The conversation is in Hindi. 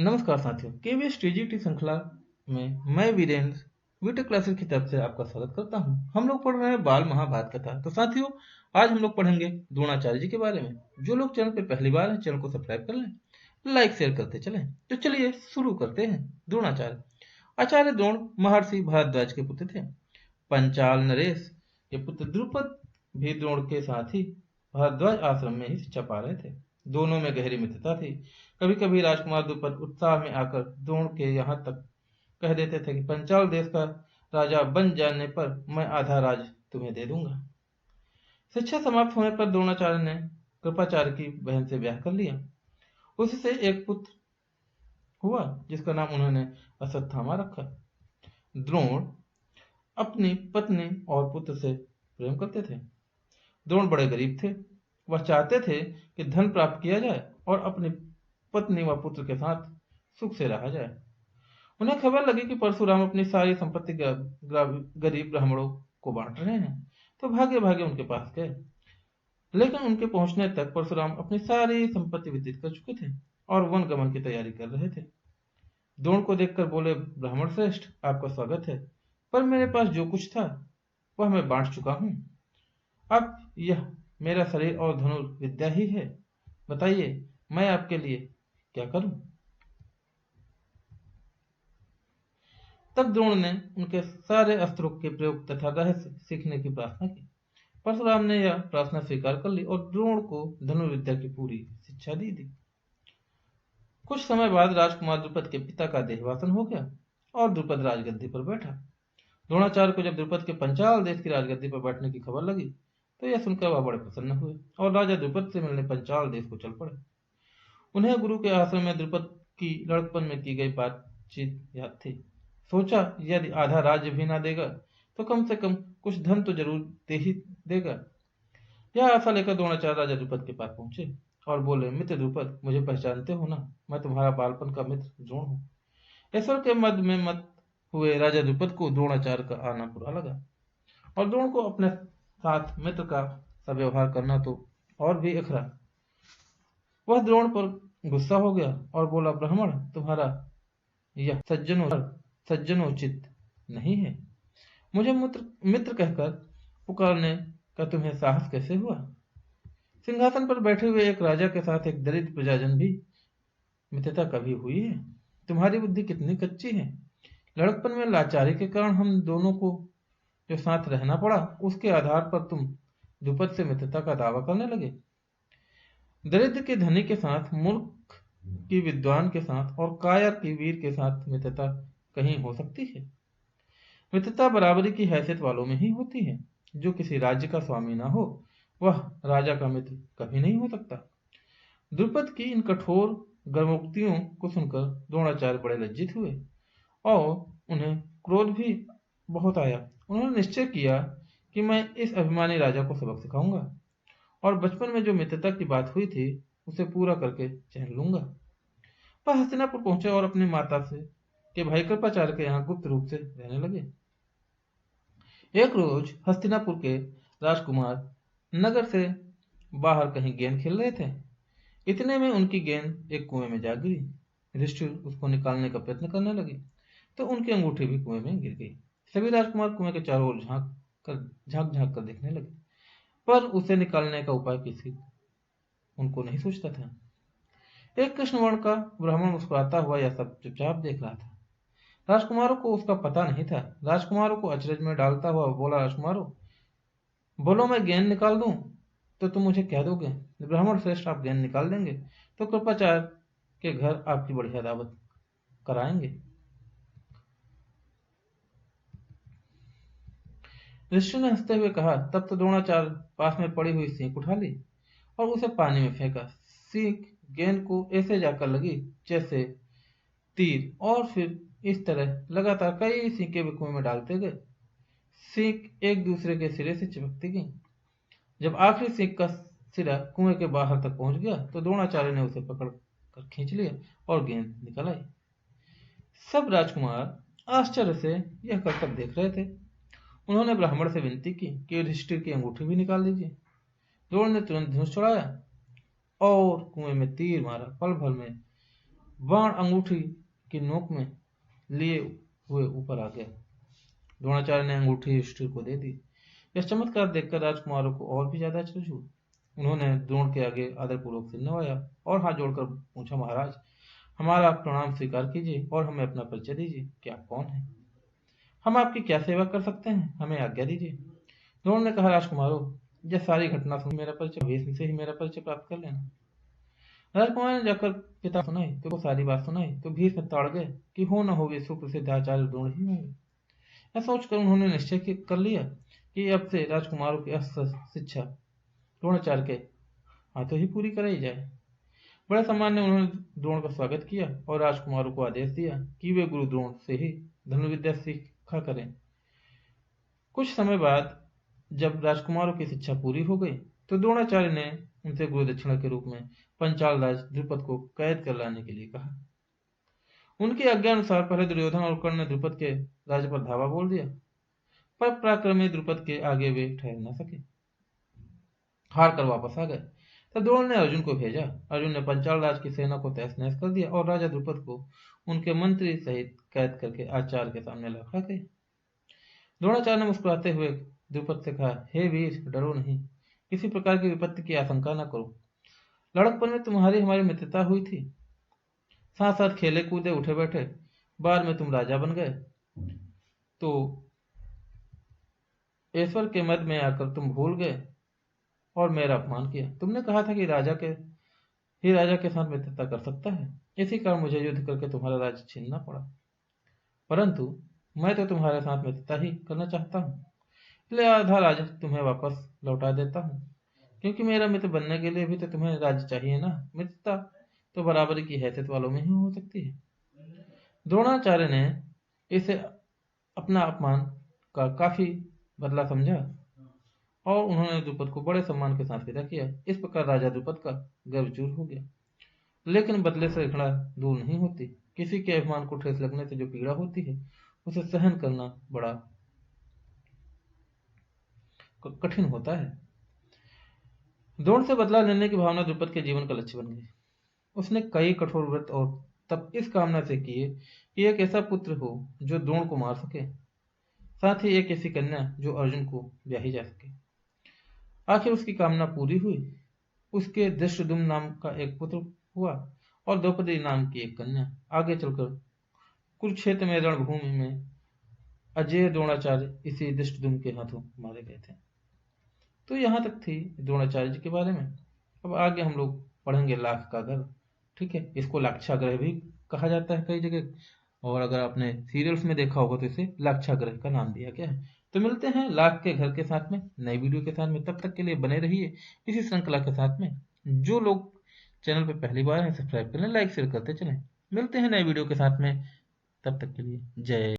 नमस्कार साथियों, केवीएस टीजीटी श्रृंखला में मैं वीरेंद्र वीटेक क्लासेस की तरफ से आपका स्वागत करता हूं। हम लोग पढ़ रहे हैं बाल महाभारत कथा। तो साथियों, आज हम लोग पढ़ेंगे द्रोणाचार्य जी के बारे में। जो लोग चैनल पर पहली बार हैं, चैनल को सब्सक्राइब कर लें, लाइक शेयर करते चलें। तो चलिए शुरू करते हैं। द्रोणाचार्य आचार्य द्रोण महर्षि भारद्वाज के पुत्र थे। पंचाल नरेश के पुत्र द्रुपद भी द्रोण के साथ ही भारद्वाज आश्रम में ही शिक्षा पा रहे थे। दोनों में गहरी मित्रता थी। कभी कभी राजकुमार द्रुपद उत्साह में आकर द्रोण के यहाँ तक कह देते थे कि पंचाल देश का राजा बन जाने पर मैं आधा राज तुम्हें दे दूंगा। शिक्षा समाप्त होने पर द्रोणाचार्य ने कृपाचार्य की बहन से ब्याह कर लिया। उससे एक पुत्र हुआ जिसका नाम उन्होंने अश्वत्थामा रखा। द्रोण अपनी पत्नी और पुत्र से प्रेम करते थे। द्रोण बड़े गरीब थे। वह चाहते थे कि धन प्राप्त किया जाए और अपनी पत्नी व पुत्र के साथ सुख से रहा जाए। उन्हें खबर लगी कि परशुराम अपनी सारी संपत्ति गरीब ब्राह्मणों को बांट रहे हैं, तो भागे भागे उनके पास गए। लेकिन उनके पहुंचने तक परशुराम अपनी सारी संपत्ति वितरित कर चुके थे और वन गमन की तैयारी कर रहे थे। द्रोण को देखकर बोले, ब्राह्मण श्रेष्ठ, आपका स्वागत है, पर मेरे पास जो कुछ था वह मैं बांट चुका हूँ। अब यह मेरा शरीर और धनुर्विद्या ही है। बताइए, मैं आपके लिए क्या करूं? तब द्रोण ने उनके सारे अस्त्रों के प्रयोग तथा रहस्य सीखने की प्रार्थना की। परशुराम ने यह प्रार्थना स्वीकार कर ली और द्रोण को धनुर्विद्या की पूरी शिक्षा दी। कुछ समय बाद राजकुमार द्रुपद के पिता का देहवासन हो गया और द्रुपद राजगद्दी पर बैठा। द्रोणाचार्य को जब द्रुपद के पंचाल देश की राजगद्दी पर बैठने की खबर लगी तो यह सुनकर वह बड़े प्रसन्न हुए और राजा द्रुपद से मिलने पंचाल देश को चल पड़े। उन्हें गुरु के आश्रम में द्रुपद की लड़कपन में की गई बातचीत याद थी। सोचा, यदि आधा राज्य भी ना देगा तो कम से कम कुछ धन तो जरूर दे ही देगा। यह आशा लेकर द्रोणाचार्य राजा द्रुपद के पास पहुंचे और बोले, मित्र द्रुपद, मुझे पहचानते हो ना? मैं तुम्हारा बालपन का मित्र द्रोण हूँ। ईश्वर के मद में मत हुए राजा द्रुपद को द्रोणाचार्य का आना बुरा लगा और द्रोण को अपने साथ मित्र का सा व्यवहार करना तो और भी अखरा। वह द्रोण पर गुस्सा हो गया और बोला, ब्राह्मण, तुम्हारा यह सज्जनोचित नहीं है। मुझे मित्र कहकर पुकारने का तुम्हें साहस कैसे हुआ? सिंहासन पर बैठे हुए एक राजा के साथ एक दरिद्र प्रजाजन भी मित्रता कभी हुई है? तुम्हारी बुद्धि कितनी कच्ची है। लड़कपन में लाचारी के कारण हम दोनों को जो साथ रहना पड़ा, उसके आधार पर तुम द्रुपद से मित्रता का दावा करने लगे। दरिद्र के धनी के साथ, मूर्ख की विद्वान के साथ और कायर की वीर के साथ मित्रता कहीं हो सकती है? मित्रता बराबरी की हैसियत वालों में ही होती है। जो किसी राज्य का स्वामी ना हो वह राजा का मित्र कभी नहीं हो सकता। द्रुपद की इन कठोर गर्मोक्तियों को सुनकर द्रोणाचार्य बड़े लज्जित हुए और उन्हें क्रोध भी बहुत आया। उन्होंने निश्चय किया कि मैं इस अभिमानी राजा को सबक सिखाऊंगा और बचपन में जो मित्रता की बात हुई थी उसे पूरा करके चहल लूंगा। वह हस्तिनापुर पहुंचे और अपनी माता से के भाई कृपाचार्य के यहाँ गुप्त रूप से रहने लगे। एक रोज हस्तिनापुर के राजकुमार नगर से बाहर कहीं गेंद खेल रहे थे। इतने में उनकी गेंद एक कुएं में जा गिरी। युधिष्ठिर उसको निकालने का प्रयत्न करने लगे तो उनकी अंगूठी भी कुएं में गिर गई। सभी राजकुमार कुएं के चारों ओर झांक झांक कर देखने लगे, पर उसे निकालने का उपाय किसी उनको नहीं सोचता था। एक कृष्ण वर्ण का ब्राह्मण मुस्कुराता हुआ यह सब चुपचाप देख रहा था। राजकुमारों को उसका पता नहीं था। राजकुमारों को अचरज में डालता हुआ बोला, राजकुमारों, बोलो मैं गेंद निकाल दूं तो तुम मुझे क्या दोगे? ब्राह्मण श्रेष्ठ, आप गेंद निकाल देंगे तो कृपाचार्य के घर आपकी बढ़िया दावत कराएंगे। ऋषि ने हंसते हुए कहा, तब तो द्रोणाचार्य पास में पड़ी हुई सीख उठा ली और उसे पानी में फेंका। सीख गेंद को ऐसे जाकर लगी जैसे तीर और फिर इस तरह लगातार कई सीखें वे कुएं में डालते गए। सीख एक दूसरे के सिरे से चिपकती गई। जब आखिरी सीख का सिरा कुएं के बाहर तक पहुंच गया तो द्रोणाचार्य ने उसे पकड़ कर खींच लिया और गेंद निकल आई। सब राजकुमार आश्चर्य से यह करतब देख रहे थे। उन्होंने ब्राह्मण से विनती की कि युधिष्ठिर की अंगूठी भी निकाल दीजिए। द्रोण ने तुरंत धनुष चढ़ाया और कुएं में तीर मारा। पल भर में बाण अंगूठी की नोक में लिए हुए ऊपर आ गया। द्रोणाचार्य ने अंगूठी युधिष्ठिर को दे दी। यह चमत्कार देखकर राजकुमारों को और भी ज्यादा आश्चर्य हुआ। उन्होंने द्रोण के आगे आदरपूर्वक सिर नवाया और हाथ जोड़कर पूछा, महाराज, हमारा प्रणाम स्वीकार कीजिए और हमें अपना परिचय दीजिए कि आप कौन हैं। हम आपकी क्या सेवा कर सकते हैं, हमें आज्ञा दीजिए। द्रोण ने कहा, राजकुमारों, यह सारी घटना सुन मेरा परिचय भीष्म से ही मेरा परिचय प्राप्त कर लेना। राजकुमार ने जाकर पिता सुनाई तो सारी बात सुनाई तो भीष्म ताड़ गए कि हो न हो वे सुप्रसिद्ध आचार्य द्रोण ही होंगे। यह सोचकर उन्होंने निश्चय कर लिया कि अब से राजकुमारों की अस्त्र शिक्षा द्रोणाचार्य के हाथों ही पूरी कराई जाए। बड़े सम्मान ने उन्होंने द्रोण का स्वागत किया और राजकुमारों को आदेश दिया कि वे गुरु द्रोण से ही धनुर्विद्या सीखा करें। कुछ समय बाद जब राजकुमारों की शिक्षा पूरी हो गई तो द्रोणाचार्य ने उनसे गुरु दक्षिणा के रूप में पंचाल राज द्रुपद को कैद कर लाने के लिए कहा। उनकी आज्ञा अनुसार पहले दुर्योधन और कर्ण ने द्रुपद के राज्य पर धावा बोल दिया, पर पराक्रमी द्रुपद के आगे वे ठहर न सके, हार कर वापस आ गए। तब द्रोण ने अर्जुन को भेजा। अर्जुन ने पंचाल राज की सेना को तहस नहस कर दिया और राजा द्रुपद को उनके मंत्री सहित कैद करके आचार्य के सामने रखा गया। द्रोणाचार्य ने मुस्कुराते हुए द्रुपद से कहा, हे वीर, डरो नहीं, किसी प्रकार की विपत्ति की आशंका न करो। लड़कपन में तुम्हारी हमारी मित्रता हुई थी, साथ साथ खेले कूदे उठे बैठे। बाद में तुम राजा बन गए तो ईश्वर के मद में आकर तुम भूल गए और मेरा अपमान किया। तुमने कहा था कि राजा के साथ मित्रता कर सकता है, इसी कारण मुझे युद्ध करके तुम्हारा राज्य छीनना पड़ा, परंतु मैं तो तुम्हारे साथ मित्रता ही करना चाहता हूँ, इसलिए आधा राज्य तुम्हें वापस लौटा देता हूँ, क्योंकि मेरा मित्र बनने के लिए भी तो तुम्हें राज्य चाहिए ना। मित्रता तो बराबरी की हैसियत वालों में ही हो सकती है। द्रोणाचार्य ने इसे अपना अपमान का काफी बदला समझा और उन्होंने द्रुपद को बड़े सम्मान के साथ विदा किया। इस प्रकार राजा द्रुपद का गर्व चूर हो गया। लेकिन बदले से घृणा दूर नहीं होती। किसी के अभिमान को ठेस लगने से जो पीड़ा होती है उसे सहन करना बड़ा कठिन होता है। द्रोण से बदला लेने की भावना द्रुपद के जीवन का लक्ष्य बन गई। उसने कई कठोर व्रत और तब इस कामना से किए कि एक ऐसा पुत्र हो जो द्रोण को मार सके, साथ ही एक ऐसी कन्या जो अर्जुन को ब्याही जा सके। आखिर उसकी कामना पूरी हुई। उसके धृष्टद्युम्न नाम का एक पुत्र हुआ और द्रौपदी नाम की एक कन्या। आगे चलकर कुरुक्षेत्र में रणभूमि में अजय द्रोणाचार्य इसी धृष्टद्युम्न के हाथों मारे गए थे। तो यहाँ तक थी द्रोणाचार्य जी के बारे में। अब आगे हम लोग पढ़ेंगे लाख का घर। ठीक है, इसको लाक्षागृह भी कहा जाता है कई जगह, और अगर आपने सीरियल्स में देखा होगा तो इसे लाक्षागृह का नाम दिया गया है। तो मिलते हैं लाख के घर के साथ में नई वीडियो के साथ में। तब तक के लिए बने रहिए इसी श्रृंखला के साथ में। जो लोग चैनल पे पहली बार हैं सब्सक्राइब कर लें, लाइक शेयर करते चलें। मिलते हैं नए वीडियो के साथ में, तब तक के लिए जय